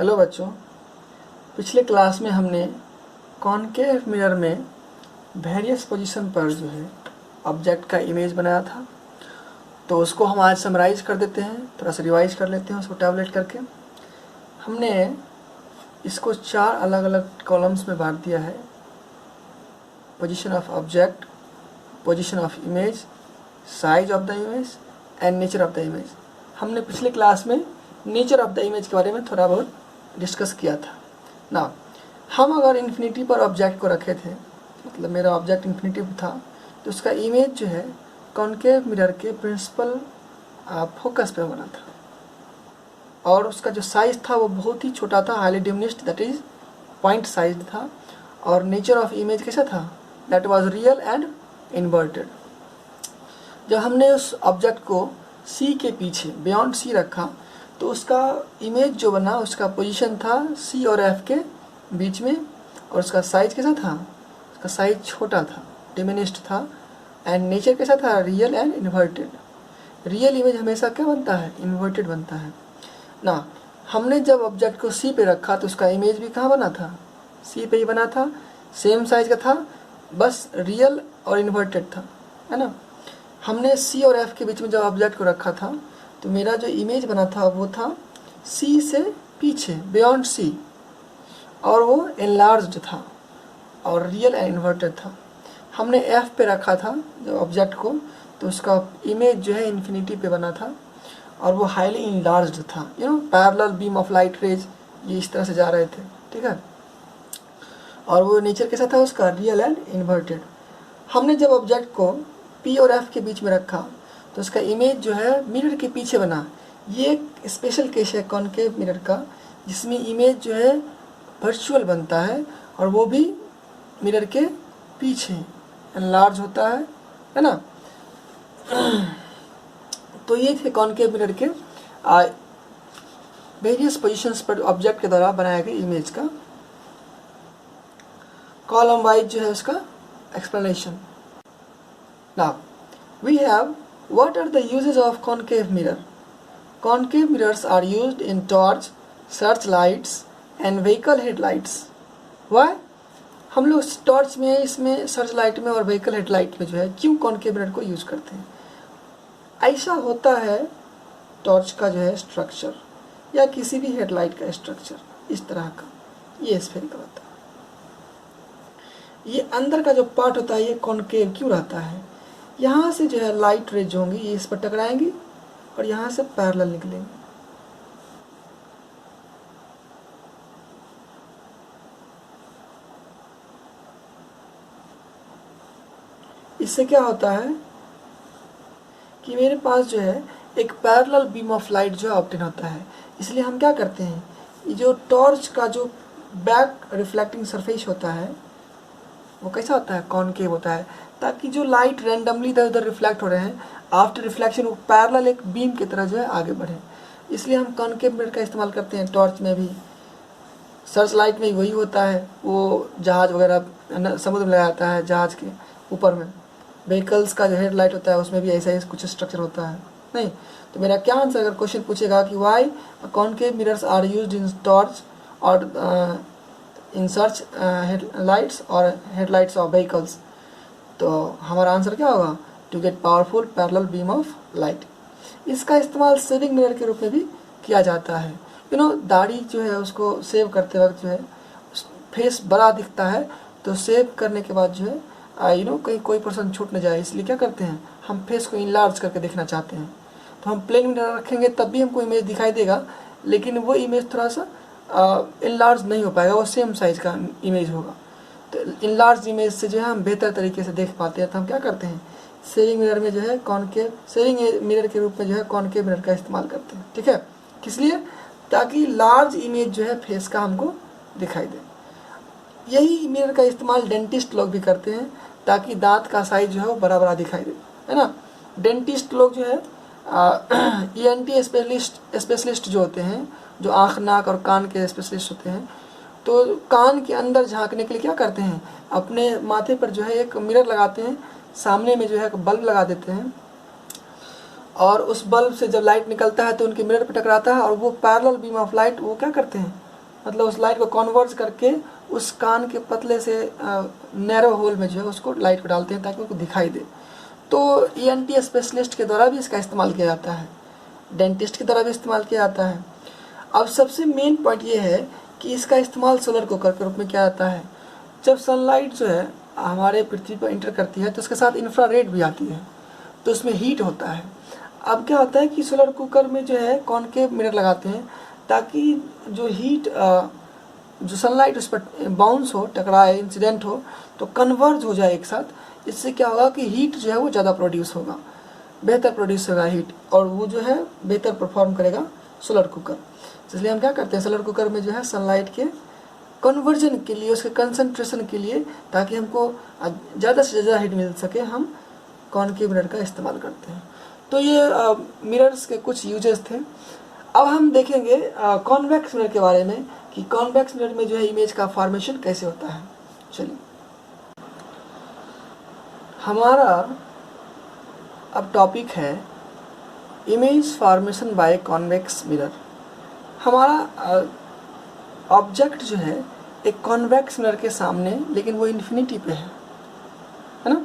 Hello बच्चों, पिछले class में हमने कॉनकेव मिरर में वेरियस पोजीशन पर जो है ऑब्जेक्ट का इमेज बनाया था। तो उसको हम आज समराइज कर देते हैं, थोड़ा सा रिवाइज कर लेते हैं उसको टैबलेट करके। हमने इसको 4 अलग अलग कॉलम्स में बांट दिया है। Position of object, position of image, size of the image and nature of the image. हमने पिछले क्लास में नेचर ऑफ द इमेज के बारे में थोड़ा बहुत डिस्कस किया था ना। हम अगर इन्फिनिटी पर ऑब्जेक्ट को रखे थे, मतलब मेरा ऑब्जेक्ट इन्फिनिटी था, तो उसका इमेज जो है कॉनकेव मिरर के प्रिंसिपल फोकस पे बना था और उसका जो साइज था वो बहुत ही छोटा था, highly diminished, that is point size था। और नेचर ऑफ इमेज कैसा था? That was real and inverted. जब हमने उस ऑब्जेक्ट को सी के पीछे बियॉन्ड सी रखा तो उसका इमेज जो बना उसका पोजीशन था सी और एफ के बीच में, और उसका साइज कैसा था? उसका साइज छोटा था, डिमिनिश्ड था। एंड नेचर कैसा था? Real and inverted. Real image हमेशा क्या बनता है? इन्वर्टेड बनता है ना। हमने जब ऑब्जेक्ट को सी पे रखा तो उसका इमेज भी कहाँ बना था? सी पे ही बना था, सेम साइज का था, बस रियल और इन्वर्टेड था, है ना। हमने सी और एफ के बीच में जब ऑब्जेक्ट को रखा था तो मेरा जो इमेज बना था वो था सी से पीछे, बियॉन्ड सी, और वो एनलार्ज्ड था और रियल एंड इन्वर्टेड था। हमने एफ पे रखा था जब ऑब्जेक्ट को तो उसका इमेज जो है इन्फिनिटी पे बना था और वो हाईली इनलार्ज्ड था। Parallel beam of light rays ये इस तरह से जा रहे थे, ठीक है। और वो नेचर कैसा था उसका? Real and inverted. हमने जब ऑब्जेक्ट को पी और एफ के बीच में रखा तो उसका इमेज जो है मिरर के पीछे बना। ये एक स्पेशल केस है कॉनकेव मिरर का, जिसमें इमेज जो है वर्चुअल बनता है और वो भी मिरर के पीछे एनलार्ज होता है ना। तो ये थे कॉनकेव मिरर के वेरियस पोजीशंस पर ऑब्जेक्ट के द्वारा बनाया गया इमेज का कॉलम वाइज जो है उसका explanation. Now, we have what are the uses of concave mirror? Concave mirrors are used in torch, searchlights and vehicle headlights. Why? हम लोग टॉर्च में, इसमें, सर्च लाइट में और व्हीकल हेडलाइट में जो है क्यों कॉनकेव मिरर को यूज़ करते हैं? ऐसा होता है टॉर्च का जो है स्ट्रक्चर या किसी भी हेडलाइट का स्ट्रक्चर इस तरह का, ये स्फेरिकल होता है। ये अंदर का जो पार्ट होता है ये कॉनकेव क्यों रहता है? यहाँ से जो है लाइट रेज होंगी, ये इस पर टकराएंगी और यहाँ से पैरेलल निकलेंगी। इससे क्या होता है कि मेरे पास जो है एक पैरेलल बीम ऑफ लाइट जो है ऑब्टेन होता है। इसलिए हम क्या करते हैं, ये जो टॉर्च का जो बैक रिफ्लेक्टिंग सरफेस होता है वो कैसा होता है? कॉनकेव होता है, ताकि जो लाइट रैंडमली इधर उधर रिफ्लेक्ट हो रहे हैं, आफ्टर रिफ्लेक्शन वो पैरेलल एक बीम की तरह जो है आगे बढ़े। इसलिए हम कॉनकेव मिरर का इस्तेमाल करते हैं टॉर्च में भी, सर्च लाइट में वही होता है। वो जहाज वगैरह समुद्र में लगाया जाता है, जहाज के ऊपर में। व्हीकल्स का जो हेडलाइट होता है उसमें भी ऐसा ही कुछ स्ट्रक्चर होता है। नहीं तो मेरा क्या आंसर, अगर क्वेश्चन पूछेगा कि why concave mirrors are used in torch और इन सर्च हेडलाइट्स और हेडलाइट्स ऑफ व्हीकल्स, तो हमारा आंसर क्या होगा? To get powerful parallel beam of light. इसका इस्तेमाल सेविंग मिरर के रूप में भी किया जाता है। दाढ़ी जो है उसको सेव करते वक्त जो है फेस बड़ा दिखता है, तो सेव करने के बाद जो है कहीं कोई पर्सन छूट न जाए, इसलिए क्या करते हैं, हम फेस को इनलार्ज करके देखना चाहते हैं। तो हम प्लेन मिरर रखेंगे तब भी हमको इमेज दिखाई देगा, लेकिन वो इमेज थोड़ा सा इनलार्ज नहीं हो पाएगा, वो सेम साइज का इमेज होगा। तो इनलार्ज इमेज से जो है हम बेहतर तरीके से देख पाते हैं। तो हम क्या करते हैं, सेविंग मिरर में जो है कॉनकेव, सेविंग मिरर के रूप में जो है कॉनकेव मिरर का इस्तेमाल करते हैं, ठीक है। किस लिए? ताकि लार्ज इमेज जो है फेस का हमको दिखाई दे। यही मिरर का इस्तेमाल डेंटिस्ट लोग भी करते हैं, ताकि दांत का साइज जो है वो बड़ा बड़ा दिखाई दे, है ना। डेंटिस्ट लोग जो है ENT स्पेशलिस्ट जो होते हैं, जो आँख नाक और कान के स्पेशलिस्ट होते हैं, तो कान के अंदर झांकने के लिए क्या करते हैं, अपने माथे पर जो है एक मिरर लगाते हैं, सामने में जो है एक बल्ब लगा देते हैं, और उस बल्ब से जब लाइट निकलता है तो उनके मिरर पर टकराता है और वो पैरेलल बीम ऑफ लाइट वो क्या करते हैं, मतलब उस लाइट को कन्वर्ज करके उस कान के पतले से नैरो होल में जो है उसको लाइट को डालते हैं ताकि उसको दिखाई दे। तो ENT स्पेशलिस्ट के द्वारा भी इसका इस्तेमाल किया जाता है, डेंटिस्ट के द्वारा भी इस्तेमाल किया जाता है। अब सबसे मेन पॉइंट ये है कि इसका इस्तेमाल सोलर कुकर के रूप में किया जाता है। जब सनलाइट जो है हमारे पृथ्वी पर इंटर करती है तो उसके साथ इंफ्रारेड भी आती है, तो उसमें हीट होता है। अब क्या होता है कि सोलर कुकर में जो है कॉनकेव मिरर लगाते हैं ताकि जो हीट जो सनलाइट उस पर बाउंस हो, टकराए, इंसिडेंट हो, तो कन्वर्ज हो जाए एक साथ। इससे क्या होगा कि हीट जो है वो ज़्यादा प्रोड्यूस होगा, बेहतर प्रोड्यूस होगा हीट, और वो जो है बेहतर परफॉर्म करेगा सोलर कुकर। इसलिए हम क्या करते हैं, सोलर कुकर में जो है सनलाइट के कन्वर्जन के लिए, उसके कंसंट्रेशन के लिए, ताकि हमको ज़्यादा से ज़्यादा हीट मिल सके, हम कॉनकेव मिरर का इस्तेमाल करते हैं। तो ये मिरर्स के कुछ यूजेस थे। अब हम देखेंगे कॉन्वेक्स मिरर के बारे में कि कॉन्वेक्स मिरर में जो है इमेज का फॉर्मेशन कैसे होता है। चलिए, हमारा अब टॉपिक है image formation by convex mirror. हमारा ऑब्जेक्ट जो है एक कॉन्वेक्स मिरर के सामने, लेकिन वो इन्फिनिटी पे है ना।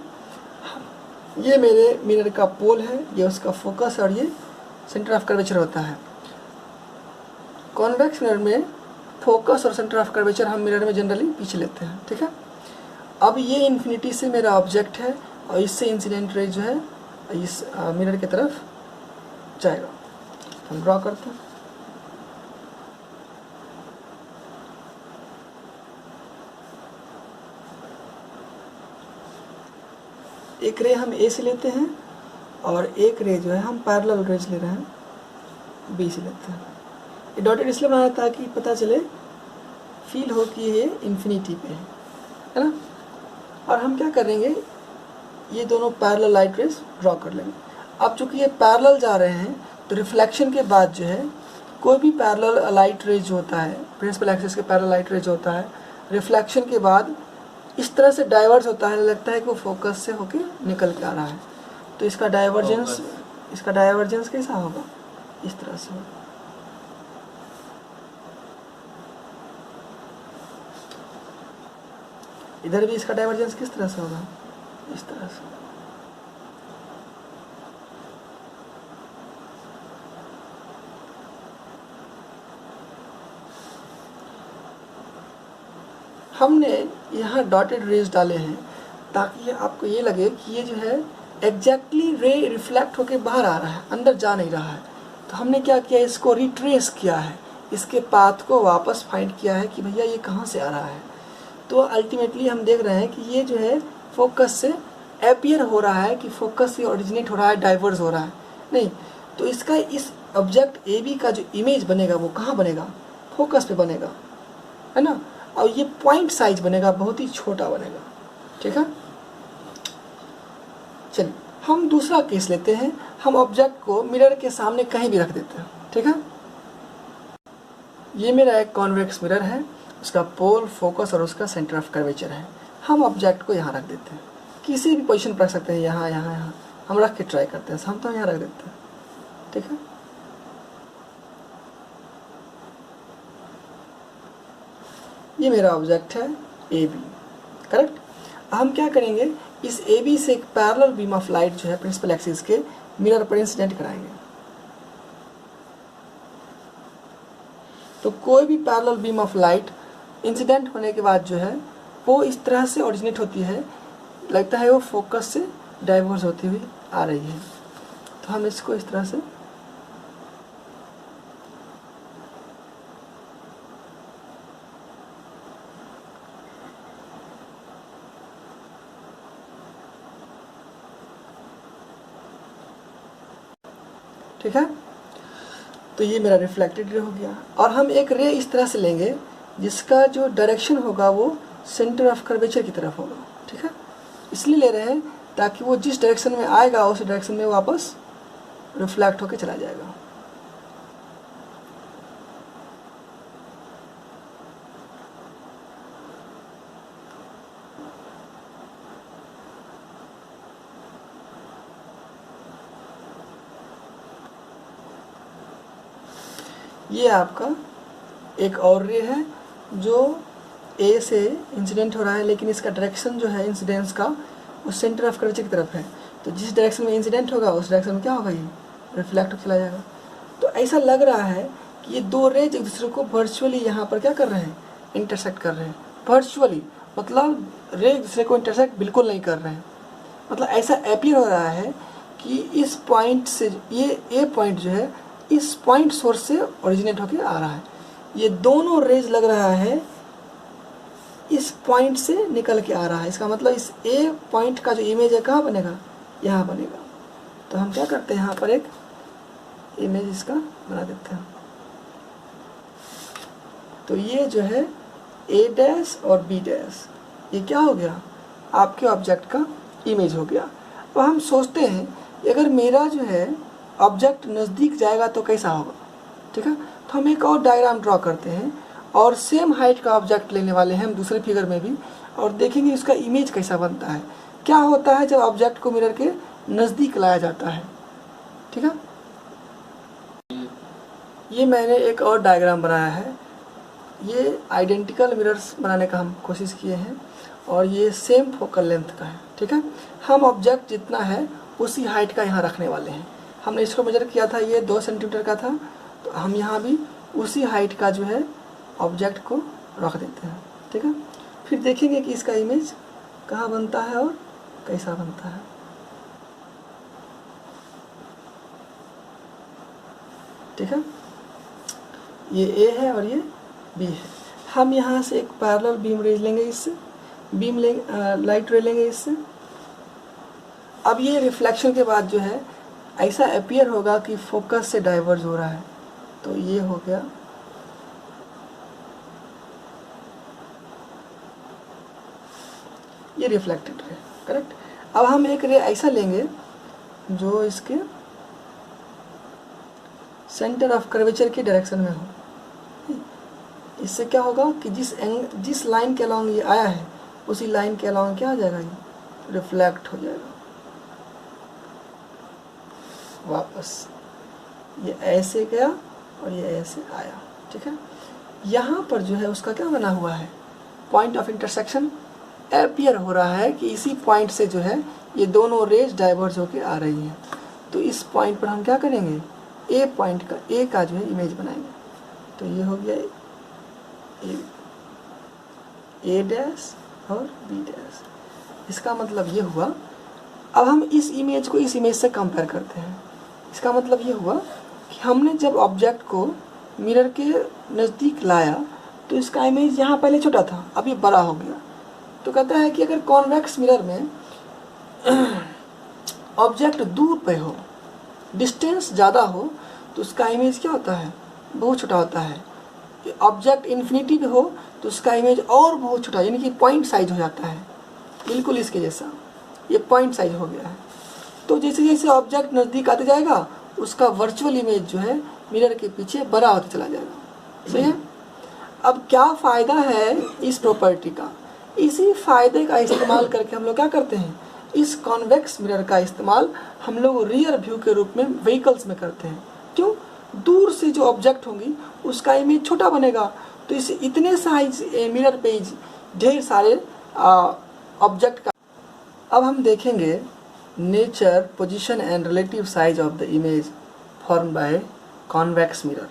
ये मेरे मिरर का पोल है, ये उसका फोकस, और ये सेंटर ऑफ कर्वेचर होता है। कॉन्वेक्स मिरर में फोकस और सेंटर ऑफ कर्वेचर हम मिरर में जनरली पीछे लेते हैं, ठीक है। अब ये इन्फिनिटी से मेरा ऑब्जेक्ट है और इससे इंसिडेंट रे जो है इस मिरर की तरफ जाएगा। हम ड्रॉ करते हैं। एक रे हम ए से लेते हैं और एक रे जो है हम पैरेलल रेज ले रहे हैं बी से लेते हैं। ये डॉटेड इसलिए बनाया ताकि पता चले, फील हो कि ये इन्फिनिटी पे है ना। और हम क्या करेंगे, ये दोनों पैरेलल लाइट रेज ड्रॉ कर लेंगे। अब चूंकि ये पैरेलल जा रहे हैं तो रिफ्लेक्शन के बाद जो है कोई भी पैरेलल लाइट रेज होता है, प्रिंसिपल एक्सिस के पैरेलल लाइट रेज होता है, रिफ्लेक्शन के बाद इस तरह से डाइवर्ज होता है, लगता है कि वो फोकस से होके निकल के आ रहा है। तो इसका डाइवर्जेंस कैसा होगा, इस तरह से होगा। इधर भी इसका डाइवर्जेंस किस तरह से होगा, इस तरह से। हमने यहाँ डॉटेड रेज डाले हैं ताकि आपको ये लगे कि ये जो है एग्जैक्टली रे रिफ्लेक्ट होके बाहर आ रहा है, अंदर जा नहीं रहा है। तो हमने क्या किया, इसको रिट्रेस किया है, इसके पाथ को वापस फाइंड किया है कि भैया ये कहाँ से आ रहा है। तो अल्टीमेटली हम देख रहे हैं कि ये जो है फोकस से अपीयर हो रहा है, कि फोकस से ओरिजिनेट हो रहा है, डाइवर्स हो रहा है नहीं। तो इसका इस ऑब्जेक्ट ए बी का जो इमेज बनेगा वो कहाँ बनेगा, फोकस पे बनेगा, है ना। और ये पॉइंट साइज बनेगा, बहुत ही छोटा बनेगा, ठीक है। चलिए हम दूसरा केस लेते हैं। हम ऑब्जेक्ट को मिरर के सामने कहीं भी रख देते हैं, ठीक है। ये मेरा एक कॉन्वेक्स मिरर है, उसका पोल, फोकस और उसका सेंटर ऑफ कर्वेचर है। हम ऑब्जेक्ट को यहाँ रख देते हैं, किसी भी पोजीशन पर रख सकते हैं, यहाँ यहाँ यहाँ। हम रख के ट्राई करते हैं, हम तो यहाँ रख देते हैं, ठीक है। ये मेरा ऑब्जेक्ट है ए बी, करेक्ट। हम क्या करेंगे, इस ए बी से एक पैरेलल बीम ऑफ लाइट जो है प्रिंसिपल एक्सिस के मिरर पर इंसिडेंट कराएंगे। तो कोई भी parallel beam of light incident होने के बाद जो है वो इस तरह से ओरिजिनेट होती है, लगता है वो फोकस से डाइवर्स होती हुई आ रही है। तो हम इसको इस तरह से ठीक है। तो ये मेरा रिफ्लेक्टेड रे हो गया। और हम एक रे इस तरह से लेंगे जिसका जो डायरेक्शन होगा वो सेंटर ऑफ कर्वेचर की तरफ होगा, ठीक है। इसलिए ले रहे हैं ताकि वो जिस डायरेक्शन में आएगा उस डायरेक्शन में वापस रिफ्लेक्ट होकर चला जाएगा। ये आपका एक और रे है जो ए से इंसिडेंट हो रहा है, लेकिन इसका डायरेक्शन जो है इंसिडेंस का वो सेंटर ऑफ कर्वेचर की तरफ है। तो जिस डायरेक्शन में इंसिडेंट होगा उस डायरेक्शन में क्या होगा, ये रिफ्लेक्ट हो चला जाएगा। तो ऐसा लग रहा है कि ये दो रेज एक दूसरे को वर्चुअली यहाँ पर क्या कर रहे हैं, इंटरसेक्ट कर रहे हैं। वर्चुअली मतलब रे एक दूसरे को इंटरसेक्ट बिल्कुल नहीं कर रहे हैं। मतलब ऐसा अपीयर हो रहा है कि इस पॉइंट से ये ए पॉइंट जो है इस पॉइंट सोर्स से ओरिजिनेट होकर आ रहा है। ये दोनों रेज लग रहा है इस पॉइंट से निकल के आ रहा है। इसका मतलब इस ए पॉइंट का जो इमेज है कहाँ बनेगा, यहाँ बनेगा। तो हम क्या करते हैं, यहाँ पर एक इमेज इसका बना देते हैं। तो ये जो है ए डैश और बी डैश, ये क्या हो गया, आपके ऑब्जेक्ट का इमेज हो गया। तो हम सोचते हैं अगर मेरा जो है ऑब्जेक्ट नज़दीक जाएगा तो कैसा होगा, ठीक है। तो हम एक और डायग्राम ड्रॉ करते हैं और सेम हाइट का ऑब्जेक्ट लेने वाले हैं हम दूसरे फिगर में भी, और देखेंगे इसका इमेज कैसा बनता है, क्या होता है जब ऑब्जेक्ट को मिरर के नज़दीक लाया जाता है, ठीक है। ये मैंने एक और डायग्राम बनाया है। ये आइडेंटिकल मिरर्स बनाने का हम कोशिश किए हैं और ये सेम फोकल लेंथ का है, ठीक है। हम ऑब्जेक्ट जितना है उसी हाइट का यहाँ रखने वाले हैं। हमने इसको मेजर किया था, ये 2 सेंटीमीटर का था, तो हम यहाँ भी उसी हाइट का जो है ऑब्जेक्ट को रख देते हैं, ठीक है। फिर देखेंगे कि इसका इमेज कहाँ बनता है और कैसा बनता है, ठीक है। ये ए है और ये बी है। हम यहाँ से एक पैरेलल बीम रे लेंगे, इससे बीम लेंगे, लाइट रे लेंगे इससे। अब ये रिफ्लेक्शन के बाद जो है ऐसा अपीयर होगा कि फोकस से डाइवर्ज हो रहा है। तो ये हो गया, ये रिफ्लेक्टेड रे, करेक्ट। अब हम एक रे ऐसा लेंगे जो इसके सेंटर ऑफ कर्वेचर के डायरेक्शन में हो। इससे क्या होगा कि जिस लाइन के अलॉन्ग ये आया है उसी लाइन के अलॉन्ग क्या हो जाएगा, ये रिफ्लेक्ट हो जाएगा वापस। ये ऐसे गया और ये ऐसे आया, ठीक है। यहाँ पर जो है उसका क्या बना हुआ है, पॉइंट ऑफ इंटरसेक्शन अपीयर हो रहा है कि इसी पॉइंट से जो है ये दोनों रेज डाइवर्ज होके आ रही हैं। तो इस पॉइंट पर हम क्या करेंगे, ए पॉइंट का, ए का जो है इमेज बनाएंगे। तो ये हो गया ए डैश और बी डैश। इसका मतलब ये हुआ, अब हम इस इमेज को इस इमेज से कंपेयर करते हैं। इसका मतलब ये हुआ कि हमने जब ऑब्जेक्ट को मिरर के नज़दीक लाया तो इसका इमेज यहाँ पहले छोटा था, अभी बड़ा हो गया। तो कहता है कि अगर कॉन्वेक्स मिरर में ऑब्जेक्ट दूर पे हो, डिस्टेंस ज़्यादा हो, तो उसका इमेज क्या होता है, बहुत छोटा होता है। ऑब्जेक्ट इन्फिनिटी पे हो तो उसका इमेज और बहुत छोटा, यानी कि पॉइंट साइज हो जाता है, बिल्कुल इसके जैसा। ये पॉइंट साइज हो गया है। तो जैसे जैसे ऑब्जेक्ट नज़दीक आते जाएगा उसका वर्चुअल इमेज जो है मिरर के पीछे बड़ा होता चला जाएगा, सही है। अब क्या फ़ायदा है इस प्रॉपर्टी का, इसी फ़ायदे का इस्तेमाल करके हम लोग क्या करते हैं, इस कॉन्वेक्स मिरर का इस्तेमाल हम लोग रियर व्यू के रूप में व्हीकल्स में करते हैं। क्यों, दूर से जो ऑब्जेक्ट होंगी उसका इमेज छोटा बनेगा, तो इस इतने साइज मिरर पे ढेर सारे ऑब्जेक्ट का। अब हम देखेंगे nature, position and relative size of the image form by convex mirror.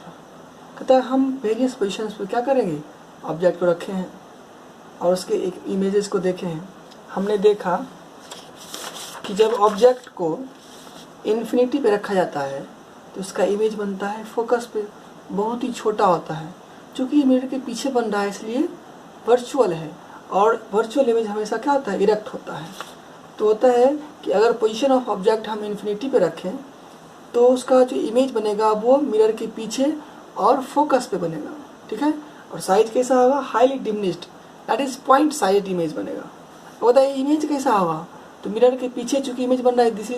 कहता है हम वेरियस पोजीशंस पे क्या करेंगे, ऑब्जेक्ट को रखे हैं और उसके एक इमेजेस को देखे हैं। हमने देखा कि जब ऑब्जेक्ट को इन्फिनिटी पे रखा जाता है तो उसका इमेज बनता है फोकस पे, बहुत ही छोटा होता है। चूँकि ये मिरर के पीछे बन रहा है इसलिए वर्चुअल है, और वर्चुअल इमेज हमेशा क्या होता है, इरेक्ट होता है। तो होता है कि अगर पोजीशन ऑफ ऑब्जेक्ट हम इन्फिनिटी पे रखें तो उसका जो इमेज बनेगा वो मिरर के पीछे और फोकस पे बनेगा, ठीक है। और साइज कैसा होगा, highly diminished, that is point size image बनेगा। तो बताइए इमेज कैसा होगा, तो मिरर के पीछे चूँकि इमेज बन रहा है, this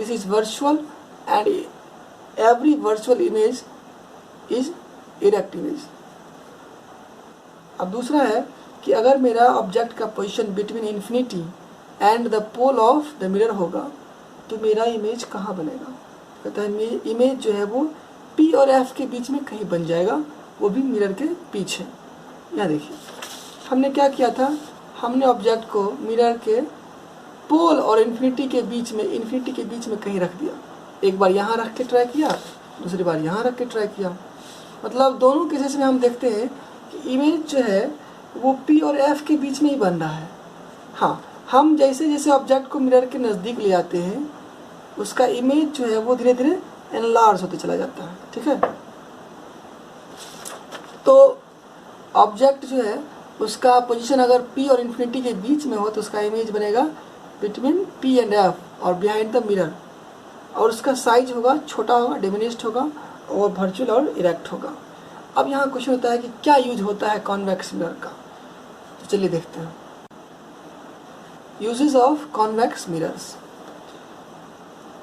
is virtual and every virtual image is erect image. अब दूसरा है कि अगर मेरा ऑब्जेक्ट का position between infinity and the pole of the mirror होगा तो मेरा इमेज कहाँ बनेगा। कहता है इमेज जो है वो P और F के बीच में कहीं बन जाएगा, वो भी मिरर के पीछे। यहाँ देखिए हमने क्या किया था, हमने ऑब्जेक्ट को मिरर के पोल और इन्फिनिटी के बीच में कहीं रख दिया। एक बार यहाँ रख के ट्राई किया, दूसरी बार यहाँ रख के ट्राई किया। मतलब दोनों केसेस में हम देखते हैं कि इमेज जो है वो P और F के बीच में ही बन रहा है। हाँ, हम जैसे जैसे ऑब्जेक्ट को मिरर के नज़दीक ले आते हैं उसका इमेज जो है वो धीरे धीरे एनलार्ज होते चला जाता है। ठीक है, तो ऑब्जेक्ट जो है उसका पोजीशन अगर P और इन्फिनिटी के बीच में हो तो उसका इमेज बनेगा बिटवीन P एंड F और बिहाइंड द मिरर, और उसका साइज होगा छोटा होगा, डिमिनिश्ड होगा और वर्चुअल और इरेक्ट होगा। अब यहाँ क्वेश्चन होता है कि क्या यूज होता है कॉन्वेक्स मिरर का, तो चलिए देखते हैं। Uses of convex mirrors.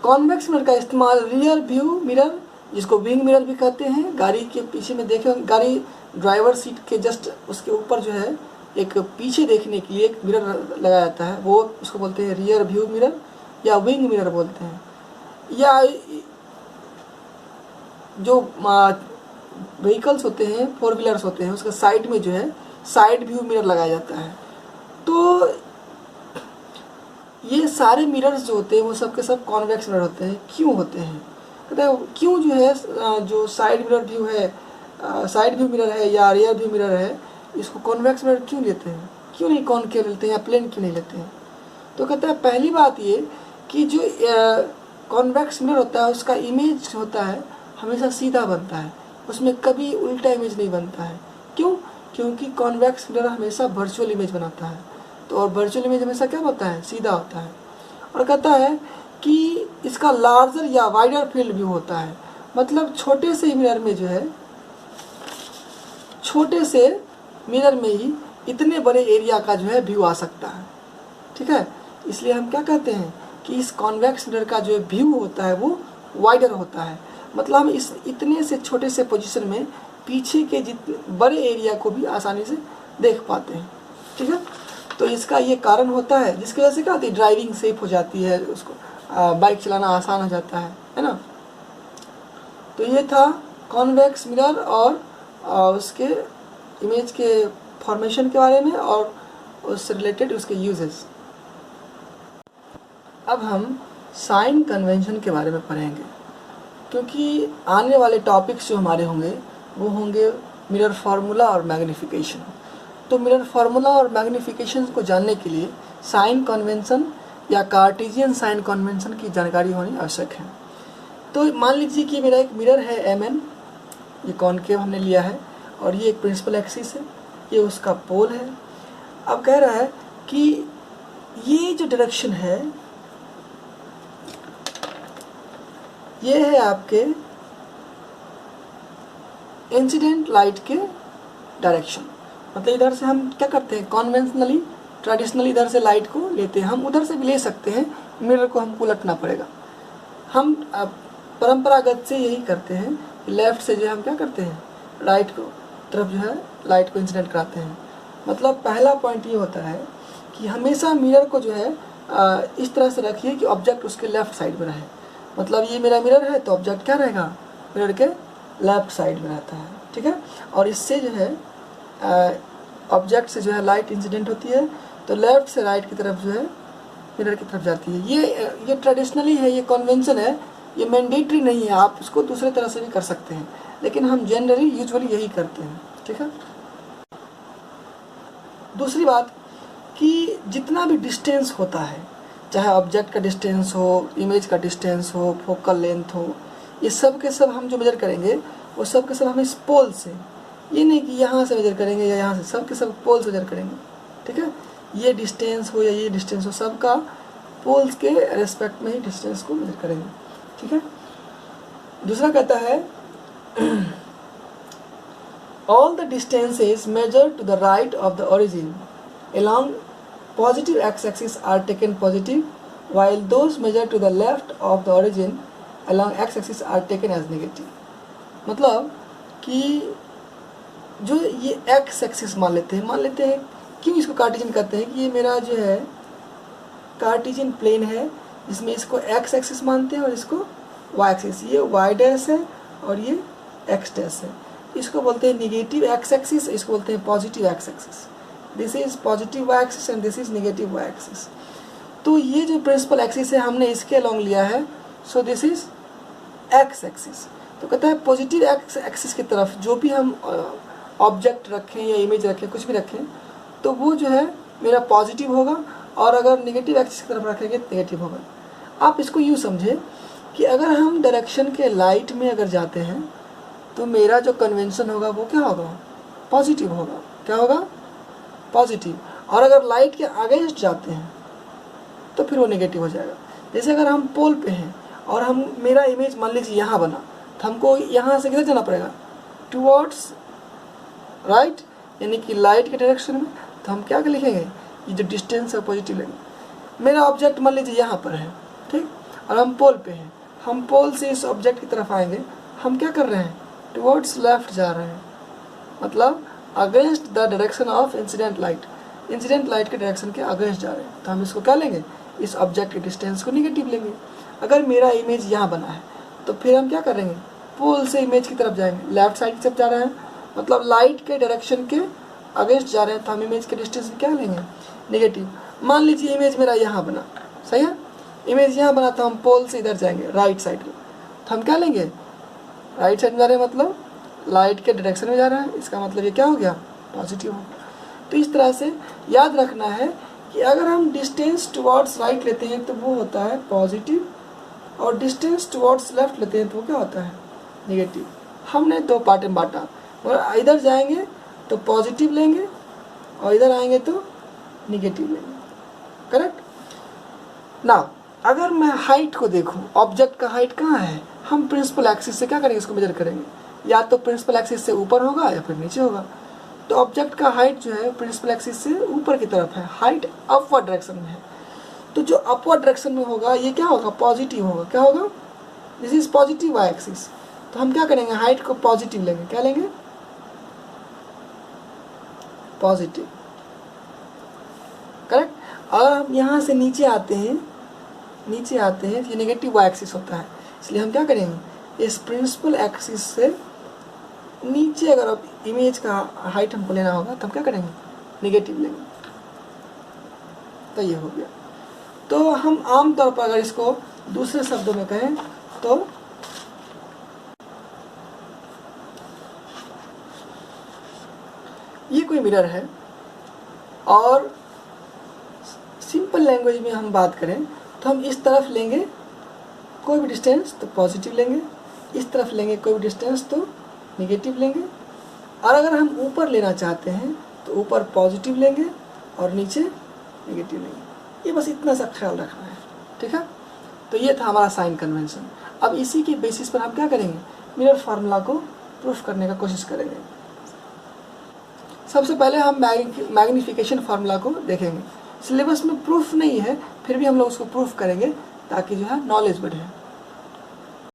Convex mirror का इस्तेमाल रियर व्यू मिरर, जिसको विंग मिरर भी कहते हैं, गाड़ी के पीछे में देखे, गाड़ी ड्राइवर सीट के जस्ट उसके ऊपर जो है एक पीछे देखने के लिए एक मिरर लगाया जाता है, वो उसको बोलते हैं रियर व्यू मिरर या विंग मिरर बोलते हैं। या जो व्हीकल्स होते हैं, 4 व्हीलर्स होते हैं, उसके साइड में जो है साइड व्यू मिरर लगाया जाता है। तो ये सारे मिरर्स जो होते हैं वो सब के सब कॉन्वेक्स मिरर होते हैं। क्यों होते हैं, कहते हैं क्यों जो है जो साइड मिरर व्यू है, साइड व्यू मिरर है या रियर व्यू मिरर है, इसको कॉन्वेक्स मिरर क्यों लेते हैं, क्यों नहीं कॉनकेव लेते हैं या प्लेन क्यों नहीं लेते हैं। तो कहते हैं पहली बात ये कि जो कॉन्वेक्स मिरर होता है उसका इमेज होता है हमेशा सीधा बनता है, उसमें कभी उल्टा इमेज नहीं बनता है। क्यों, क्योंकि कॉन्वेक्स मिरर हमेशा वर्चुअल इमेज बनाता है, तो और वर्चुअल इमेज हमेशा क्या होता है, सीधा होता है। और कहता है कि इसका लार्जर या वाइडर फील्ड व्यू होता है, मतलब छोटे से मिरर में जो है, छोटे से मिरर में ही इतने बड़े एरिया का जो है व्यू आ सकता है। ठीक है, इसलिए हम क्या कहते हैं कि इस कॉन्वेक्स मिरर का जो व्यू होता है वो वाइडर होता है, मतलब हम इस इतने से छोटे से पोजीशन में पीछे के जितने बड़े एरिया को भी आसानी से देख पाते हैं। ठीक है, तो इसका ये कारण होता है जिसकी वजह से क्या होती है, ड्राइविंग सेफ हो जाती है, उसको बाइक चलाना आसान हो जाता है ना। तो ये था कॉन्वेक्स मिरर और उसके इमेज के फॉर्मेशन के बारे में और उससे रिलेटेड उसके यूजेस। अब हम साइन कन्वेंशन के बारे में पढ़ेंगे, क्योंकि आने वाले टॉपिक्स जो हमारे होंगे वो होंगे मिरर फार्मूला और मैग्नीफिकेशन। तो मिरर फार्मूला और मैग्नीफिकेशन को जानने के लिए साइन कन्वेंशन या कार्टेशियन साइन कन्वेंशन की जानकारी होनी आवश्यक है। तो मान लीजिए कि मेरा एक मिरर है Mn, ये कॉनकेव हमने लिया है, और ये एक प्रिंसिपल एक्सिस है, ये उसका पोल है। अब कह रहा है कि ये जो डायरेक्शन है ये है आपके इंसिडेंट लाइट के डायरेक्शन। मतलब इधर से हम क्या करते हैं, कॉन्वेंशनली ट्रेडिशनली इधर से लाइट को लेते हैं, हम उधर से भी ले सकते हैं, मिरर को हमको उलटना पड़ेगा। हम परंपरागत से यही करते हैं, लेफ्ट से जो है हम क्या करते हैं, राइट को तरफ जो है लाइट को इंसिडेंट कराते हैं। मतलब पहला पॉइंट ये होता है कि हमेशा मिरर को जो है इस तरह से रखिए कि ऑब्जेक्ट उसके लेफ्ट साइड में रहे। मतलब ये मेरा मिरर है तो ऑब्जेक्ट क्या रहेगा, मिरर के लेफ्ट साइड में रहता है। ठीक है, और इससे जो है ऑब्जेक्ट से जो है लाइट इंसिडेंट होती है, तो लेफ्ट से राइट की तरफ जो है मिरर की तरफ जाती है। ये ट्रेडिशनली है, ये कन्वेंशन है, ये मैंडेटरी नहीं है, आप उसको दूसरे तरह से भी कर सकते हैं, लेकिन हम जनरली यूजुअली यही करते हैं। ठीक है, दूसरी बात कि जितना भी डिस्टेंस होता है, चाहे ऑब्जेक्ट का डिस्टेंस हो, इमेज का डिस्टेंस हो, फोकल लेंथ हो, ये सब के सब हम जो मेजर करेंगे वो सब के सब हम इस पोल से, ये नहीं कि यहाँ से मेजर करेंगे या यहाँ से, सब के सब पोल से मेजर करेंगे। ठीक है, ये डिस्टेंस हो या ये डिस्टेंस हो, सबका पोल्स के रेस्पेक्ट में ही डिस्टेंस को मेजर करेंगे। ठीक है, दूसरा कहता है all the distances measured to the right of the origin along positive x-axis are taken positive, while those measured to the left of the origin along x-axis are taken as negative। मतलब कि जो ये x-axis मान लेते हैं, क्यों इसको Cartesian कहते हैं कि ये मेरा जो है कार्टेशियन प्लेन है, जिसमें इसको x-axis मानते हैं और इसको y-axis, ये y डैश है और ये x डैश है। इसको बोलते हैं निगेटिव एक्स एक्सिस, इसको बोलते हैं positive X axis. This is positive Y axis and this is negative Y axis. तो ये जो प्रिंसिपल एक्सिस है हमने इसके अलॉन्ग लिया है, so this is x axis. तो कहता है पॉजिटिव एक्स एक्सिस की तरफ जो भी हम ऑब्जेक्ट रखें या इमेज रखें, कुछ भी रखें, तो वो जो है मेरा पॉजिटिव होगा, और अगर निगेटिव एक्सिस की तरफ रखेंगे तो नेगेटिव होगा। आप इसको यूँ समझें कि अगर हम डायरेक्शन के लाइट में अगर जाते हैं तो मेरा जो कन्वेंशन होगा वो क्या होगा, पॉजिटिव होगा। क्या होगा, पॉजिटिव। और अगर लाइट के अगेंस्ट जाते हैं तो फिर वो नेगेटिव हो जाएगा। जैसे अगर हम पोल पे हैं और हम मेरा इमेज मान लीजिए यहाँ बना, तो हमको यहाँ से किधर जाना पड़ेगा, टुवर्ड्स राइट, यानी कि लाइट के डायरेक्शन में। तो हम क्या लिखेंगे, ये जो डिस्टेंस है पॉजिटिव लेंगे। मेरा ऑब्जेक्ट मान लीजिए यहाँ पर है, ठीक, और हम पोल पे हैं, हम पोल से इस ऑब्जेक्ट की तरफ आएंगे, हम क्या कर रहे हैं, टुवर्ड्स लेफ्ट जा रहे हैं, मतलब against the direction of incident light, incident light के डायरेक्शन के अगेंस्ट जा रहे हैं। तो हम इसको क्या लेंगे, इस ऑब्जेक्ट के डिस्टेंस को निगेटिव लेंगे। अगर मेरा इमेज यहाँ बना है तो फिर हम क्या करेंगे, पोल से इमेज की तरफ जाएंगे, लेफ्ट साइड की तरफ जा रहे हैं, मतलब लाइट के डायरेक्शन के अगेंस्ट जा रहे हैं, तो हम इमेज के डिस्टेंस क्या लेंगे, नेगेटिव। मान लीजिए इमेज मेरा यहाँ बना, सही है, इमेज यहाँ बना, तो हम पोल से इधर जाएंगे राइट साइड में, तो हम क्या लेंगे, राइट साइड में जा रहे हैं, मतलब लाइट के डायरेक्शन में जा रहा है, इसका मतलब ये क्या हो गया, पॉजिटिव हो गया। तो इस तरह से याद रखना है कि अगर हम डिस्टेंस टुवर्ड्स राइट लेते हैं तो वो होता है पॉजिटिव, और डिस्टेंस टुवर्ड्स लेफ्ट लेते हैं तो वो क्या होता है, नेगेटिव। हमने दो पार्ट में बांटा, और इधर जाएंगे तो पॉजिटिव लेंगे और इधर आएंगे तो निगेटिव लेंगे, करेक्ट। नाउ अगर मैं हाइट को देखूं, ऑब्जेक्ट का हाइट कहाँ है, हम प्रिंसिपल एक्सिस से क्या करेंगे, इसको मेजर करेंगे, या तो प्रिंसिपल एक्सिस से ऊपर होगा या फिर नीचे होगा। तो ऑब्जेक्ट का हाइट जो है प्रिंसिपल एक्सिस से ऊपर की तरफ है, हाइट अपवर्ड डायरेक्शन में है। तो जो अपवर्ड डायरेक्शन में होगा ये क्या होगा, पॉजिटिव होगा। क्या होगा, this is positive Y axis. तो हम क्या करेंगे, हाइट को पॉजिटिव लेंगे, क्या लेंगे, पॉजिटिव, करेक्ट। और हम यहाँ से नीचे आते हैं तो ये नेगेटिव वाई एक्सिस होता है, इसलिए हम क्या करेंगे, इस प्रिंसिपल एक्सिस से नीचे अगर अब इमेज का हाइट हमको लेना होगा तो हम क्या करेंगे, नेगेटिव लेंगे। तो ये हो गया। तो हम आमतौर पर अगर इसको दूसरे शब्दों में कहें तो ये कोई मिरर है, और सिंपल लैंग्वेज में हम बात करें तो हम इस तरफ लेंगे कोई भी डिस्टेंस तो पॉजिटिव लेंगे, इस तरफ लेंगे कोई भी डिस्टेंस तो नेगेटिव लेंगे, और अगर हम ऊपर लेना चाहते हैं तो ऊपर पॉजिटिव लेंगे और नीचे नेगेटिव लेंगे। ये बस इतना सा ख्याल रखना है, ठीक है। तो ये था हमारा साइन कन्वेंशन। अब इसी के बेसिस पर हम क्या करेंगे, मिरर फार्मूला को प्रूफ करने का कोशिश करेंगे। सबसे पहले हम मैग्निफिकेशन फार्मूला को देखेंगे। सिलेबस में प्रूफ नहीं है, फिर भी हम लोग उसको प्रूफ करेंगे ताकि जो है नॉलेज बढ़े।